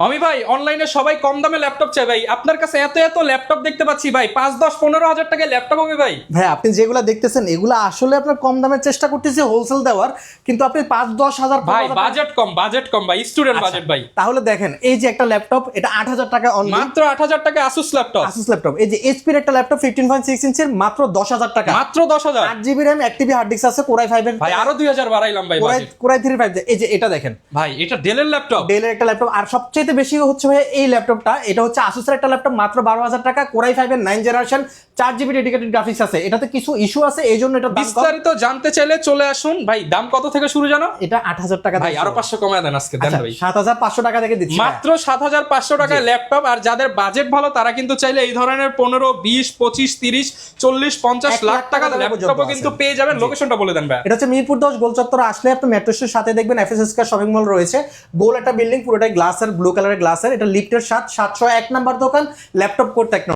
আমি ভাই অনলাইনে সবাই কম দামে ল্যাপটপ চাই ভাই, আপনার কাছে এত এত ল্যাপটপ দেখতে পাচ্ছি ভাই, 5-10-15 হাজার টাকায় ল্যাপটপ হবে ভাই। ভাই আপনি যেগুলো দেখতেছেন এগুলো আসলে আপনার কম দামের চেষ্টা করতেছি হোলসেল দেওয়ার, কিন্তু আপনি 5-10 হাজার ভাই বাজেট কম ভাই, স্টুডেন্ট বাজেট ভাই। তাহলে দেখেন এই যে একটা ল্যাপটপ, এটা 8,000 টাকা অনলি, মাত্র 8,000 টাকা আসুস ল্যাপটপ। Asus laptop. এই যে এইচপির একটা ল্যাপটপ 15.6 ইঞ্চির মাত্র 10,000 টাকা, মাত্র 10,000। 8 GB RAM, 1 TB hard disk আছে, কোরাই 5 এর ভাই আরো 2,000 বাড়াইলাম ভাই বাজেট। কোরাই 3 5। এই যে এটা দেখেন ভাই এটা ডেলের ল্যাপটপ। ডেলের একটা ল্যাপটপ, আর সবচেয়ে বেশি হচ্ছে ভাই এই ল্যাপটপটা, এটা হচ্ছে আসুসের একটা ল্যাপটপ মাত্র 12,000 টাকা, কোরাই 5 এর 9 জেনারেশন, 4 জিবি ডেডিকেটেড গ্রাফিক্স আছে। এটাতে কিছু ইস্যু আছে, এই জন্য এটা দাম কম। বিস্তারিত জানতে চাইলে চলে আসুন ভাই। দাম কত থেকে শুরু জানো? এটা 8,000 টাকা ভাই আরো 500 কমায় দেন আজকে, দেন ভাই। 7,500 টাকা থেকে দিচ্ছি মাত্র 7,500 টাকায় ল্যাপটপ। আর যাদের বাজেট ভালো তারা কিন্তু চাইলে এই ধরনের 15, 20, 25, 30, 40, 50 লাখ টাকার ল্যাপটপও কিন্তু পেয়ে যাবেন। লোকেশনটা বলে দেন ভাই। এটা হচ্ছে মিরপুর 10 গোল চত্বর আসলে আপনি মেট্রো স্টেশনের সাথে দেখবেন এফএস স্কয়ার শপিং মল রয়েছে। গোল একটা বিল্ডিং, পুরোটাই গ্লাসের, ব্লু কালারের গ্লাসের। এটা লিফটের 701 নাম্বার দোকান, ল্যাপটপ কোড টেকনো।